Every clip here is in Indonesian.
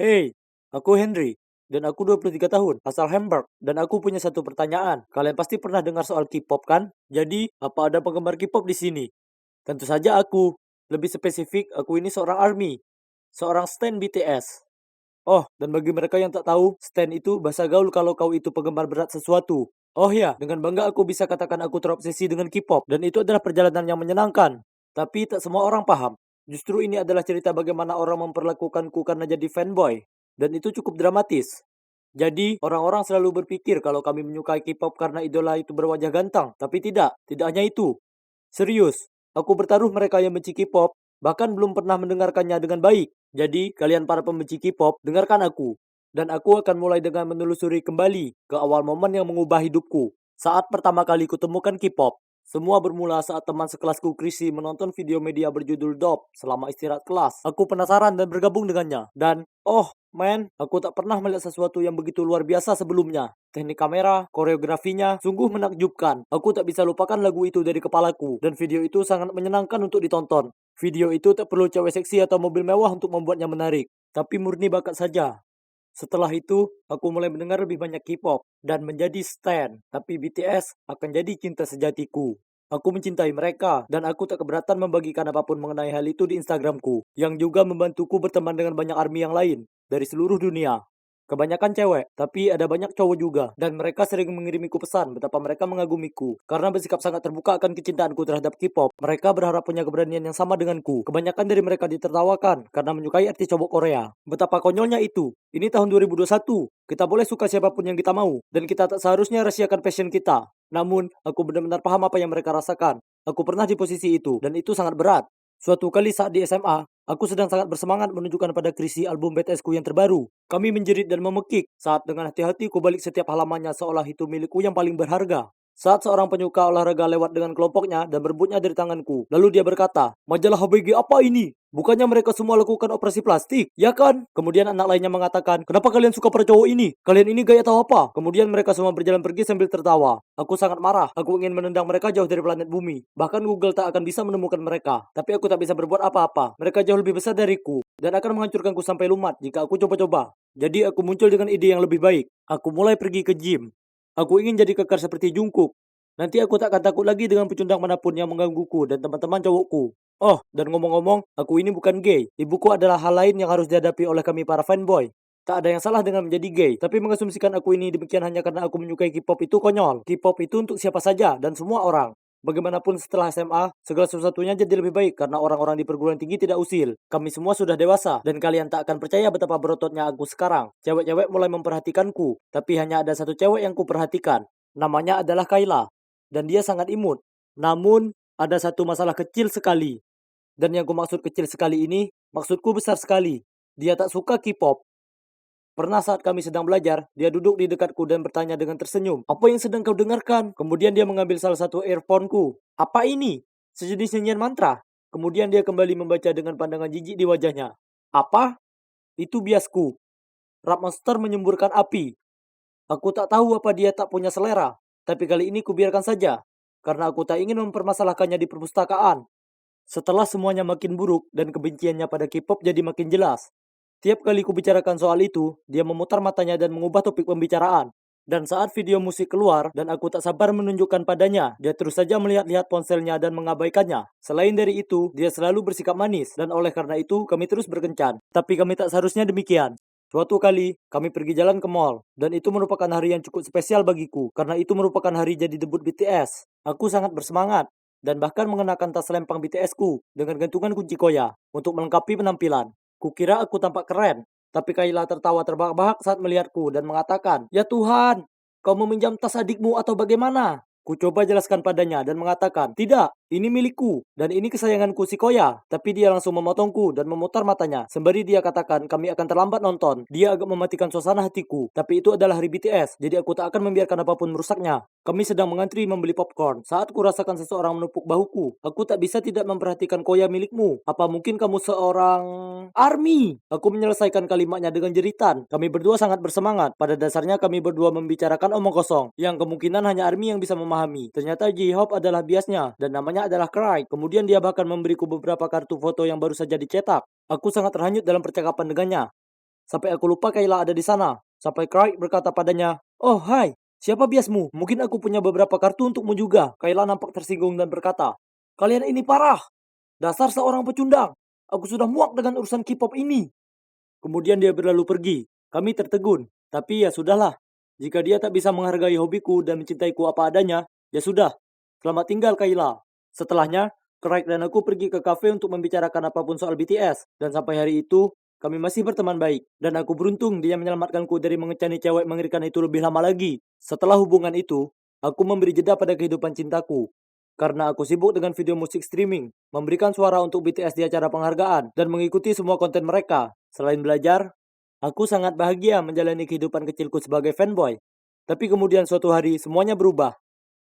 Hey, aku Henry, dan aku 23 tahun, asal Hamburg, dan aku punya satu pertanyaan. Kalian pasti pernah dengar soal K-pop kan? Jadi, apa ada penggemar K-pop di sini? Tentu saja aku. Lebih spesifik, aku ini seorang ARMY, seorang stan BTS. Oh, dan bagi mereka yang tak tahu, stan itu bahasa gaul kalau kau itu penggemar berat sesuatu. Oh ya, dengan bangga aku bisa katakan aku terobsesi dengan K-pop, dan itu adalah perjalanan yang menyenangkan. Tapi tak semua orang paham. Justru ini adalah cerita bagaimana orang memperlakukanku karena jadi fanboy. Dan itu cukup dramatis. Jadi, orang-orang selalu berpikir kalau kami menyukai K-pop karena idola itu berwajah ganteng. Tapi tidak, tidak hanya itu. Serius, aku bertaruh mereka yang benci K-pop, bahkan belum pernah mendengarkannya dengan baik. Jadi, kalian para pembenci K-pop, dengarkan aku. Dan aku akan mulai dengan menelusuri kembali ke awal momen yang mengubah hidupku. Saat pertama kali kutemukan K-pop, semua bermula saat teman sekelasku Chrissy menonton video media berjudul Dope selama istirahat kelas. Aku penasaran dan bergabung dengannya. Dan, oh, man, aku tak pernah melihat sesuatu yang begitu luar biasa sebelumnya. Teknik kamera, koreografinya, sungguh menakjubkan. Aku tak bisa lupakan lagu itu dari kepalaku, dan video itu sangat menyenangkan untuk ditonton. Video itu tak perlu cewek seksi atau mobil mewah untuk membuatnya menarik, tapi murni bakat saja. Setelah itu, aku mulai mendengar lebih banyak K-pop dan menjadi stan. Tapi BTS akan jadi cinta sejatiku. Aku mencintai mereka dan aku tak keberatan membagikan apapun mengenai hal itu di Instagramku, yang juga membantuku berteman dengan banyak ARMY yang lain dari seluruh dunia. Kebanyakan cewek, tapi ada banyak cowok juga. Dan mereka sering mengirimiku pesan betapa mereka mengagumiku. Karena bersikap sangat terbuka akan kecintaanku terhadap K-pop, mereka berharap punya keberanian yang sama denganku. Kebanyakan dari mereka ditertawakan karena menyukai artis cowok Korea. Betapa konyolnya itu. Ini tahun 2021. Kita boleh suka siapapun yang kita mau. Dan kita tak seharusnya rahasiakan passion kita. Namun, aku benar-benar paham apa yang mereka rasakan. Aku pernah di posisi itu, dan itu sangat berat. Suatu kali saat di SMA, aku sedang sangat bersemangat menunjukkan pada Chrissy album BTS-ku yang terbaru. Kami menjerit dan memekik saat dengan hati-hati ku balik setiap halamannya seolah itu milikku yang paling berharga. Saat seorang penyuka olahraga lewat dengan kelompoknya dan berebutnya dari tanganku, lalu dia berkata, "Majalah HBG apa ini? Bukannya mereka semua lakukan operasi plastik, ya kan?" Kemudian anak lainnya mengatakan, "Kenapa kalian suka pada cowok ini? Kalian ini gaya tahu apa?" Kemudian mereka semua berjalan pergi sambil tertawa. Aku sangat marah. Aku ingin menendang mereka jauh dari planet bumi. Bahkan Google tak akan bisa menemukan mereka. Tapi aku tak bisa berbuat apa-apa. Mereka jauh lebih besar dariku dan akan menghancurkanku sampai lumat jika aku coba-coba. Jadi aku muncul dengan ide yang lebih baik. Aku mulai pergi ke gym. Aku ingin jadi kekar seperti Jungkook. Nanti aku tak akan takut lagi dengan pecundang manapun yang menggangguku dan teman-teman cowokku. Oh, dan ngomong-ngomong, aku ini bukan gay. Ibuku adalah hal lain yang harus dihadapi oleh kami para fanboy. Tak ada yang salah dengan menjadi gay, tapi mengasumsikan aku ini demikian hanya karena aku menyukai K-pop itu konyol. K-pop itu untuk siapa saja dan semua orang. Bagaimanapun setelah SMA, segala sesuatunya jadi lebih baik karena orang-orang di perguruan tinggi tidak usil. Kami semua sudah dewasa, dan kalian tak akan percaya betapa berototnya aku sekarang. Cewek-cewek mulai memperhatikanku, tapi hanya ada satu cewek yang kuperhatikan. Namanya adalah Kayla, dan dia sangat imut. Namun, ada satu masalah kecil sekali. Dan yang kumaksud kecil sekali ini, maksudku besar sekali. Dia tak suka K-pop. Pernah saat kami sedang belajar, dia duduk di dekatku dan bertanya dengan tersenyum, "Apa yang sedang kau dengarkan?" Kemudian dia mengambil salah satu earphone-ku. "Apa ini?" "Sejenis nyanyian mantra." Kemudian dia kembali membaca dengan pandangan jijik di wajahnya. "Apa?" "Itu biasku." Rap monster menyemburkan api. Aku tak tahu apa dia tak punya selera, tapi kali ini kubiarkan saja, karena aku tak ingin mempermasalahkannya di perpustakaan. Setelah semuanya makin buruk dan kebenciannya pada K-pop jadi makin jelas. Tiap kali kubicarakan soal itu, dia memutar matanya dan mengubah topik pembicaraan. Dan saat video musik keluar dan aku tak sabar menunjukkan padanya, dia terus saja melihat-lihat ponselnya dan mengabaikannya. Selain dari itu, dia selalu bersikap manis dan oleh karena itu kami terus berkencan. Tapi kami tak seharusnya demikian. Suatu kali, kami pergi jalan ke mall, dan itu merupakan hari yang cukup spesial bagiku, karena itu merupakan hari jadi debut BTS. Aku sangat bersemangat, dan bahkan mengenakan tas lempang BTS-ku dengan gantungan kunci koya untuk melengkapi penampilan. Kukira aku tampak keren, tapi Kayla tertawa terbahak-bahak saat melihatku dan mengatakan, "Ya Tuhan, kau meminjam tas adikmu atau bagaimana?" Ku coba jelaskan padanya dan mengatakan, "Tidak, ini milikku, dan ini kesayanganku si Koya." Tapi dia langsung memotongku dan memutar matanya. Sembari dia katakan, "Kami akan terlambat nonton." Dia agak mematikan suasana hatiku, tapi itu adalah hari BTS, jadi aku tak akan membiarkan apapun merusaknya. Kami sedang mengantri membeli popcorn. Saat kurasakan seseorang menepuk bahuku, aku tak bisa tidak memperhatikan Koya milikmu. Apa mungkin kamu seorang ARMY? Aku menyelesaikan kalimatnya dengan jeritan. Kami berdua sangat bersemangat. Pada dasarnya kami berdua membicarakan omong kosong, yang kemungkinan hanya ARMY yang bisa memahami. Ternyata J-Hope adalah biasnya, dan namanya adalah Cry. Kemudian dia bahkan memberiku beberapa kartu foto yang baru saja dicetak. Aku sangat terhanyut dalam percakapan dengannya. Sampai aku lupa Kayla ada di sana. Sampai Craig berkata padanya, "Oh, hai, siapa biasmu? Mungkin aku punya beberapa kartu untukmu juga." Kayla nampak tersinggung dan berkata, "Kalian ini parah. Dasar seorang pecundang. Aku sudah muak dengan urusan K-pop ini." Kemudian dia berlalu pergi. Kami tertegun. Tapi ya sudahlah. Jika dia tak bisa menghargai hobiku dan mencintaiku apa adanya, ya sudah. Selamat tinggal Kayla. Setelahnya, Craig dan aku pergi ke kafe untuk membicarakan apapun soal BTS. Dan sampai hari itu, kami masih berteman baik. Dan aku beruntung dia menyelamatkanku dari mengecani cewek mengerikan itu lebih lama lagi. Setelah hubungan itu, aku memberi jeda pada kehidupan cintaku. Karena aku sibuk dengan video musik streaming, memberikan suara untuk BTS di acara penghargaan, dan mengikuti semua konten mereka. Selain belajar, aku sangat bahagia menjalani kehidupan kecilku sebagai fanboy. Tapi kemudian suatu hari semuanya berubah.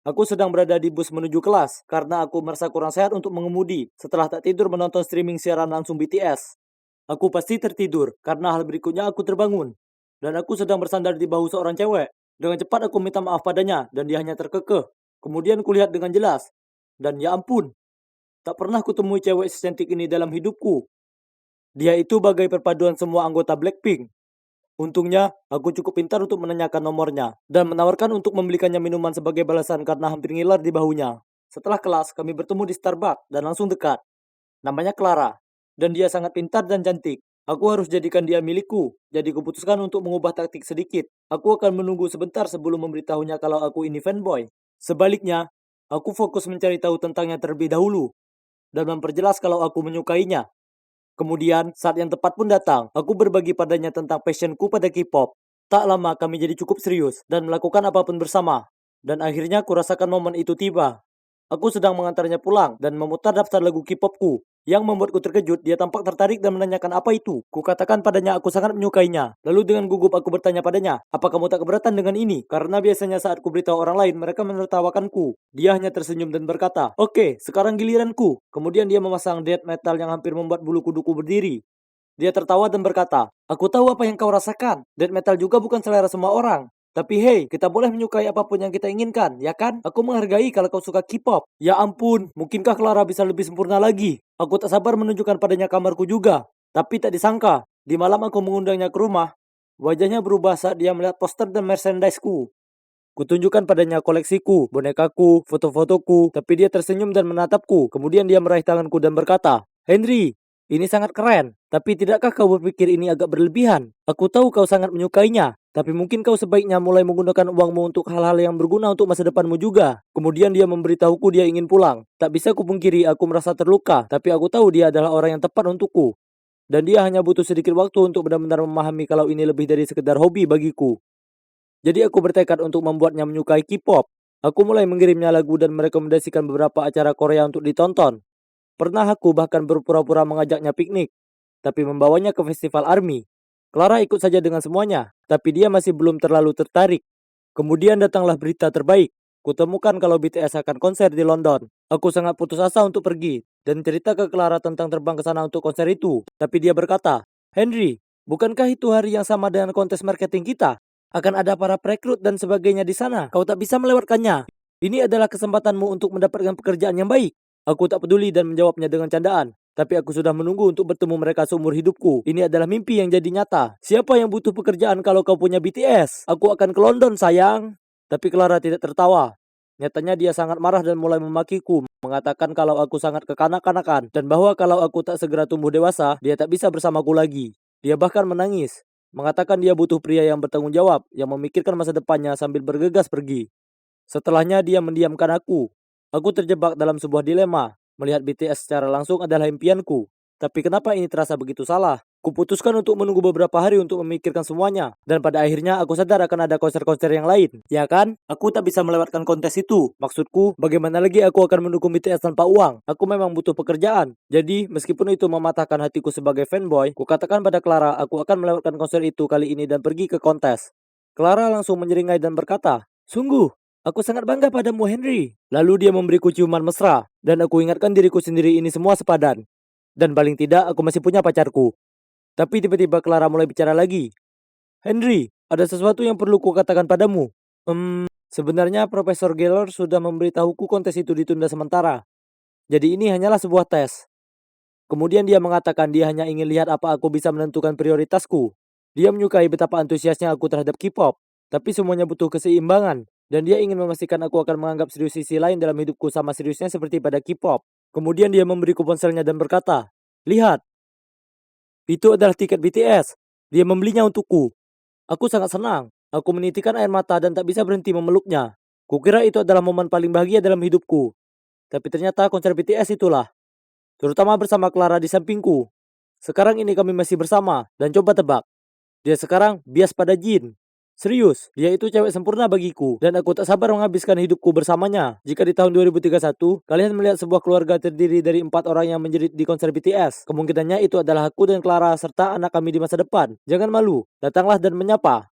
Aku sedang berada di bus menuju kelas karena aku merasa kurang sehat untuk mengemudi setelah tak tidur menonton streaming siaran langsung BTS. Aku pasti tertidur karena hal berikutnya aku terbangun. Dan aku sedang bersandar di bahu seorang cewek. Dengan cepat aku minta maaf padanya dan dia hanya terkekeh. Kemudian kulihat dengan jelas. Dan ya ampun, tak pernah kutemui cewek secantik ini dalam hidupku. Dia itu bagai perpaduan semua anggota Blackpink. Untungnya, aku cukup pintar untuk menanyakan nomornya dan menawarkan untuk membelikannya minuman sebagai balasan karena hampir ngiler di bahunya. Setelah kelas, kami bertemu di Starbucks dan langsung dekat. Namanya Clara, dan dia sangat pintar dan cantik. Aku harus jadikan dia milikku, jadi kuputuskan untuk mengubah taktik sedikit. Aku akan menunggu sebentar sebelum memberitahunya kalau aku ini fanboy. Sebaliknya, aku fokus mencari tahu tentangnya terlebih dahulu dan memperjelas kalau aku menyukainya. Kemudian, saat yang tepat pun datang. Aku berbagi padanya tentang passionku pada K-pop. Tak lama kami jadi cukup serius dan melakukan apapun bersama. Dan akhirnya kurasakan momen itu tiba. Aku sedang mengantarnya pulang dan memutar daftar lagu K-popku. Yang membuatku terkejut, dia tampak tertarik dan menanyakan apa itu. Kukatakan padanya aku sangat menyukainya. Lalu dengan gugup aku bertanya padanya, apa kamu tak keberatan dengan ini? Karena biasanya saat ku beritahu orang lain, mereka menertawakanku. Dia hanya tersenyum dan berkata, "Oke, sekarang giliranku." Kemudian dia memasang death metal yang hampir membuat bulu kuduku berdiri. Dia tertawa dan berkata, "Aku tahu apa yang kau rasakan. Death metal juga bukan selera semua orang. Tapi hey, kita boleh menyukai apapun yang kita inginkan, ya kan? Aku menghargai kalau kau suka K-pop." Ya ampun, mungkinkah Clara bisa lebih sempurna lagi? Aku tak sabar menunjukkan padanya kamarku juga. Tapi tak disangka, di malam aku mengundangnya ke rumah. Wajahnya berubah saat dia melihat poster dan merchandise-ku. Kutunjukkan padanya koleksiku, bonekaku, foto-fotoku, tapi dia tersenyum dan menatapku. Kemudian dia meraih tanganku dan berkata, "Henry, ini sangat keren, tapi tidakkah kau berpikir ini agak berlebihan? Aku tahu kau sangat menyukainya, tapi mungkin kau sebaiknya mulai menggunakan uangmu untuk hal-hal yang berguna untuk masa depanmu juga." Kemudian dia memberitahuku dia ingin pulang. Tak bisa kupungkiri aku merasa terluka, tapi aku tahu dia adalah orang yang tepat untukku. Dan dia hanya butuh sedikit waktu untuk benar-benar memahami kalau ini lebih dari sekedar hobi bagiku. Jadi aku bertekad untuk membuatnya menyukai K-pop. Aku mulai mengirimnya lagu dan merekomendasikan beberapa acara Korea untuk ditonton. Pernah aku bahkan berpura-pura mengajaknya piknik, tapi membawanya ke festival ARMY. Clara ikut saja dengan semuanya, tapi dia masih belum terlalu tertarik. Kemudian datanglah berita terbaik. Kutemukan kalau BTS akan konser di London. Aku sangat putus asa untuk pergi dan cerita ke Clara tentang terbang ke sana untuk konser itu. Tapi dia berkata, "Henry, bukankah itu hari yang sama dengan kontes marketing kita? Akan ada para perekrut dan sebagainya di sana. Kau tak bisa melewatkannya. Ini adalah kesempatanmu untuk mendapatkan pekerjaan yang baik." Aku tak peduli dan menjawabnya dengan candaan. Tapi aku sudah menunggu untuk bertemu mereka seumur hidupku. Ini adalah mimpi yang jadi nyata. Siapa yang butuh pekerjaan kalau kau punya BTS? Aku akan ke London, sayang. Tapi Clara tidak tertawa. Nyatanya dia sangat marah dan mulai memakiku, mengatakan kalau aku sangat kekanak-kanakan dan bahwa kalau aku tak segera tumbuh dewasa, dia tak bisa bersamaku lagi. Dia bahkan menangis, mengatakan dia butuh pria yang bertanggung jawab, yang memikirkan masa depannya sambil bergegas pergi. Setelahnya dia mendiamkan aku. Aku terjebak dalam sebuah dilema. Melihat BTS secara langsung adalah impianku. Tapi kenapa ini terasa begitu salah? Kuputuskan untuk menunggu beberapa hari untuk memikirkan semuanya. Dan pada akhirnya aku sadar akan ada konser-konser yang lain. Ya kan? Aku tak bisa melewatkan kontes itu. Maksudku, bagaimana lagi aku akan mendukung BTS tanpa uang? Aku memang butuh pekerjaan. Jadi, meskipun itu mematahkan hatiku sebagai fanboy, kukatakan pada Clara aku akan melewatkan konser itu kali ini dan pergi ke kontes. Clara langsung menyeringai dan berkata, "Sungguh, aku sangat bangga padamu, Henry." Lalu dia memberiku ciuman mesra, dan aku ingatkan diriku sendiri ini semua sepadan. Dan paling tidak, aku masih punya pacarku. Tapi tiba-tiba Clara mulai bicara lagi. "Henry, ada sesuatu yang perlu kukatakan padamu. Sebenarnya Profesor Geller sudah memberitahuku kontes itu ditunda sementara. Jadi ini hanyalah sebuah tes." Kemudian dia mengatakan dia hanya ingin lihat apa aku bisa menentukan prioritasku. Dia menyukai betapa antusiasnya aku terhadap K-pop, tapi semuanya butuh keseimbangan, dan dia ingin memastikan aku akan menganggap serius sisi lain dalam hidupku sama seriusnya seperti pada K-pop. Kemudian dia memberiku ponselnya dan berkata, "Lihat, itu adalah tiket BTS. Dia membelinya untukku." Aku sangat senang. Aku menitikkan air mata dan tak bisa berhenti memeluknya. Kukira itu adalah momen paling bahagia dalam hidupku. Tapi ternyata konser BTS itulah, terutama bersama Clara di sampingku. Sekarang ini kami masih bersama, dan coba tebak, dia sekarang bias pada Jin. Serius, dia itu cewek sempurna bagiku, dan aku tak sabar menghabiskan hidupku bersamanya. Jika di tahun 2031, kalian melihat sebuah keluarga terdiri dari 4 orang yang menjerit di konser BTS, kemungkinannya itu adalah aku dan Clara serta anak kami di masa depan. Jangan malu, datanglah dan menyapa.